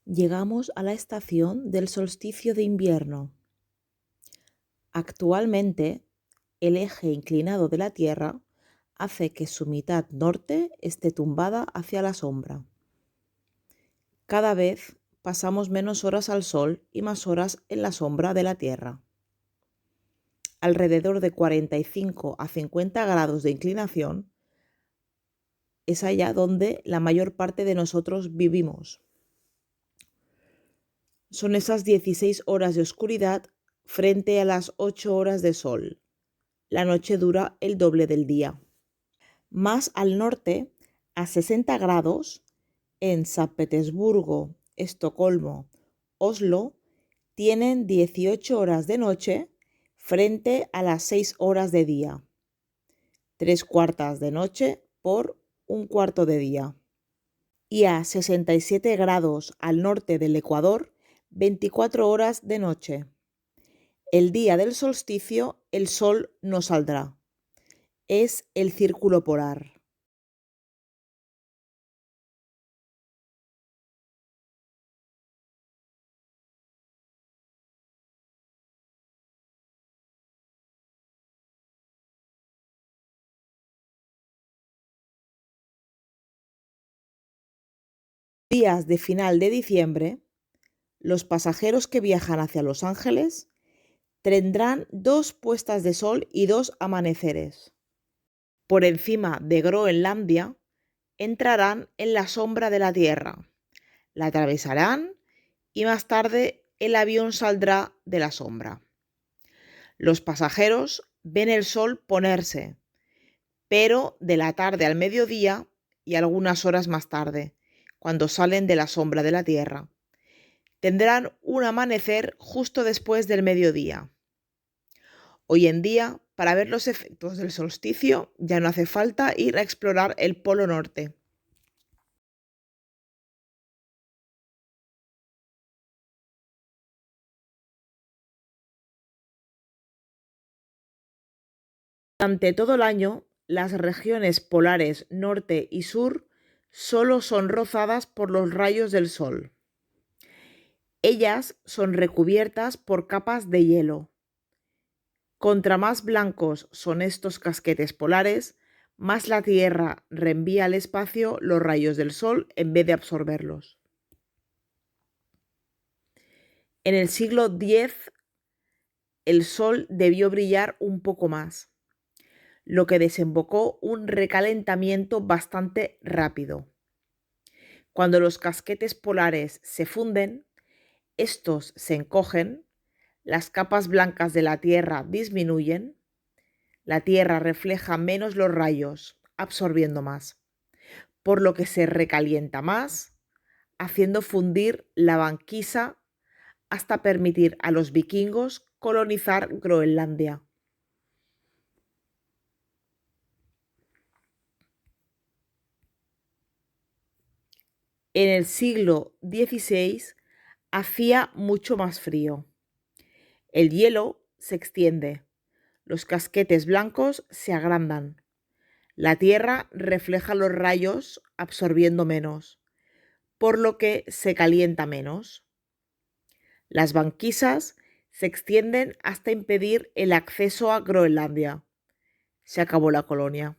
Llegamos a la estación del solsticio de invierno. Actualmente, el eje inclinado de la Tierra hace que su mitad norte esté tumbada hacia la sombra. Cada vez pasamos menos horas al sol y más horas en la sombra de la Tierra. Alrededor de 45 a 50 grados de inclinación es allá donde la mayor parte de nosotros vivimos. Son esas 16 horas de oscuridad frente a las 8 horas de sol. La noche dura el doble del día. Más al norte, a 60 grados, en San Petersburgo, Estocolmo, Oslo, tienen 18 horas de noche frente a las 6 horas de día. 3/4 de noche por 1/4 de día. Y a 67 grados al norte del Ecuador, 24 horas de noche. El día del solsticio, el sol no saldrá. Es el círculo polar. Días de final de diciembre, los pasajeros que viajan hacia Los Ángeles tendrán 2 puestas de sol y 2 amaneceres. Por encima de Groenlandia, entrarán en la sombra de la Tierra, la atravesarán y más tarde el avión saldrá de la sombra. Los pasajeros ven el sol ponerse, pero de la tarde al mediodía y algunas horas más tarde, cuando salen de la sombra de la Tierra. Tendrán un amanecer justo después del mediodía. Hoy en día, para ver los efectos del solsticio, ya no hace falta ir a explorar el Polo Norte. Durante todo el año, las regiones polares norte y sur solo son rozadas por los rayos del sol. Ellas son recubiertas por capas de hielo. Contra más blancos son estos casquetes polares, más la Tierra reenvía al espacio los rayos del sol en vez de absorberlos. En el siglo X, el sol debió brillar un poco más, lo que desembocó un recalentamiento bastante rápido. Cuando los casquetes polares se funden, estos se encogen, las capas blancas de la Tierra disminuyen, la Tierra refleja menos los rayos, absorbiendo más, por lo que se recalienta más, haciendo fundir la banquisa hasta permitir a los vikingos colonizar Groenlandia. En el siglo XVI hacía mucho más frío. El hielo se extiende, los casquetes blancos se agrandan, la Tierra refleja los rayos absorbiendo menos, por lo que se calienta menos. Las banquisas se extienden hasta impedir el acceso a Groenlandia. Se acabó la colonia.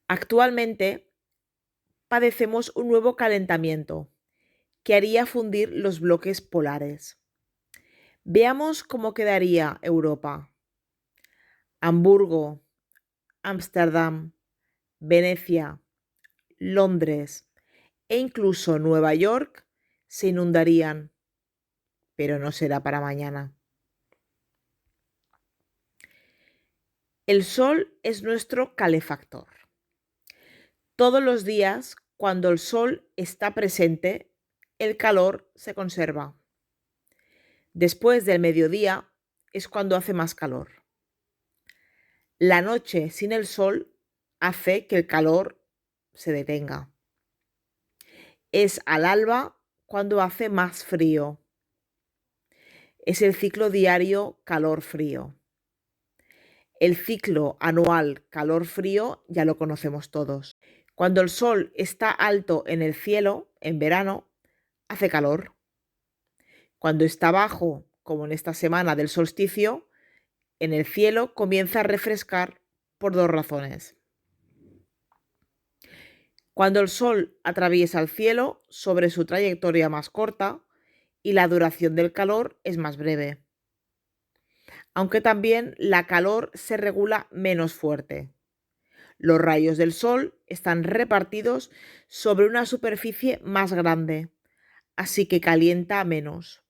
Actualmente padecemos un nuevo calentamiento que haría fundir los bloques polares. Veamos cómo quedaría Europa. Hamburgo, Ámsterdam, Venecia, Londres e incluso Nueva York se inundarían, pero no será para mañana. El sol es nuestro calefactor. Todos los días, cuando el sol está presente, el calor se conserva. Después del mediodía es cuando hace más calor. La noche sin el sol hace que el calor se detenga. Es al alba cuando hace más frío. Es el ciclo diario calor-frío. El ciclo anual calor-frío ya lo conocemos todos. Cuando el sol está alto en el cielo, en verano, hace calor. Cuando está bajo, como en esta semana del solsticio, en el cielo comienza a refrescar por dos razones. Cuando el sol atraviesa el cielo sobre su trayectoria más corta y la duración del calor es más breve. Aunque también la calor se regula menos fuerte. Los rayos del sol están repartidos sobre una superficie más grande, así que calienta menos.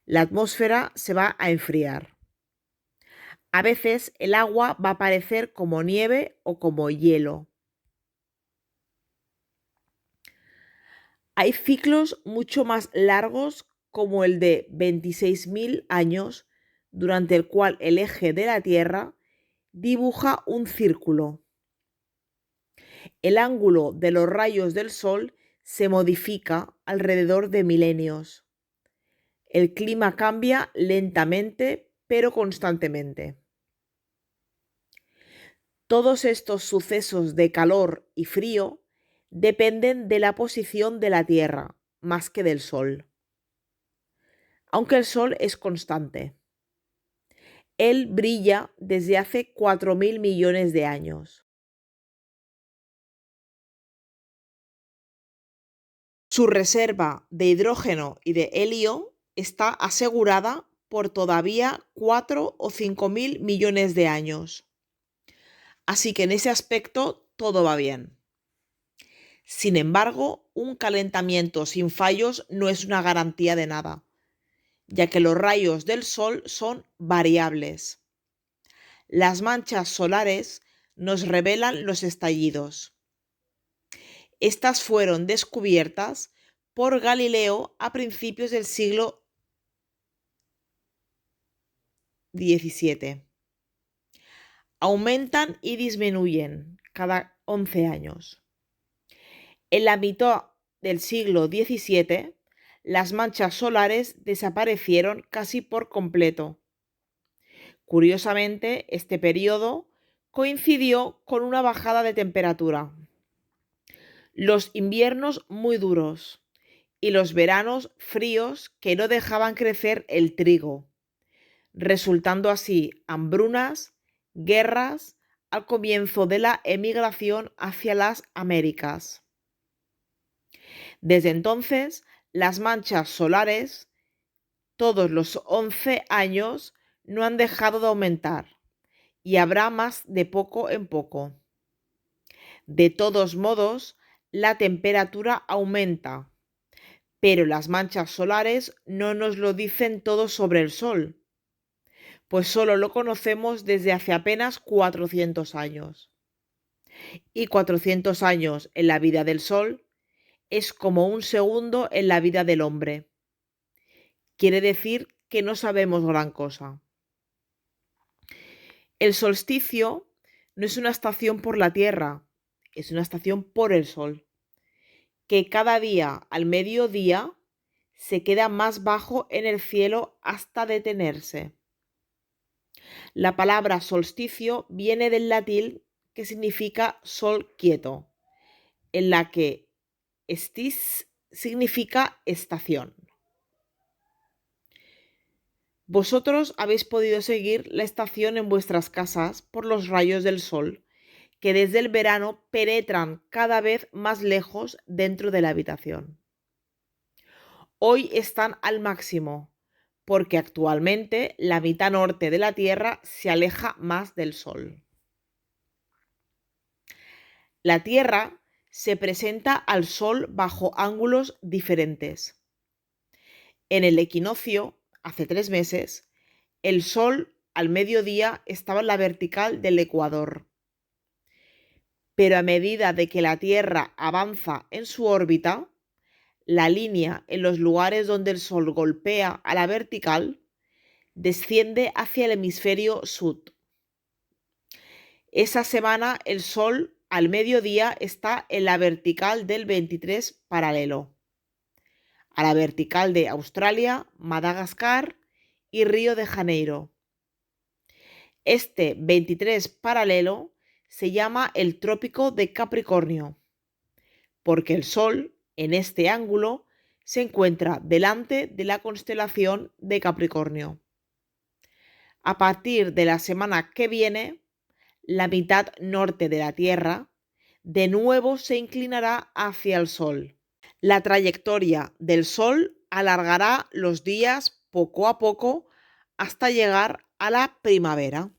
La atmósfera se va a enfriar. A veces el agua va a aparecer como nieve o como hielo. Hay ciclos mucho más largos como el de 26.000 años, durante el cual el eje de la Tierra dibuja un círculo. El ángulo de los rayos del Sol se modifica alrededor de milenios. El clima cambia lentamente pero constantemente. Todos estos sucesos de calor y frío dependen de la posición de la Tierra más que del Sol. Aunque el Sol es constante. Él brilla desde hace 4.000 millones de años. Su reserva de hidrógeno y de helio está asegurada por todavía 4 o 5.000 millones de años. Así que en ese aspecto todo va bien. Sin embargo, un calentamiento sin fallos no es una garantía de nada, ya que los rayos del Sol son variables. Las manchas solares nos revelan los estallidos. Estas fueron descubiertas por Galileo a principios del siglo XVII. Aumentan y disminuyen cada 11 años. En la mitad del siglo XVII, las manchas solares desaparecieron casi por completo. Curiosamente, este periodo coincidió con una bajada de temperatura, los inviernos muy duros y los veranos fríos que no dejaban crecer el trigo, resultando así hambrunas, guerras al comienzo de la emigración hacia las Américas. Desde entonces, las manchas solares, todos los 11 años, no han dejado de aumentar y habrá más de poco en poco. De todos modos, la temperatura aumenta, pero las manchas solares no nos lo dicen todo sobre el Sol, pues solo lo conocemos desde hace apenas 400 años. Y 400 años en la vida del Sol es como un segundo en la vida del hombre. Quiere decir que no sabemos gran cosa. El solsticio no es una estación por la Tierra, es una estación por el Sol, que cada día al mediodía se queda más bajo en el cielo hasta detenerse. La palabra solsticio viene del latín que significa sol quieto, en la que estis significa estación. Vosotros habéis podido seguir la estación en vuestras casas por los rayos del sol, que desde el verano penetran cada vez más lejos dentro de la habitación. Hoy están al máximo, porque actualmente la mitad norte de la Tierra se aleja más del Sol. La Tierra se presenta al Sol bajo ángulos diferentes. En el equinoccio, hace 3 meses, el Sol al mediodía estaba en la vertical del ecuador. Pero a medida de que la Tierra avanza en su órbita, la línea en los lugares donde el Sol golpea a la vertical desciende hacia el hemisferio sur. Esa semana el Sol al mediodía está en la vertical del 23 paralelo, a la vertical de Australia, Madagascar y Río de Janeiro. Este 23 paralelo se llama el Trópico de Capricornio, porque el Sol, en este ángulo, se encuentra delante de la constelación de Capricornio. A partir de la semana que viene, la mitad norte de la Tierra de nuevo se inclinará hacia el Sol. La trayectoria del Sol alargará los días poco a poco hasta llegar a la primavera.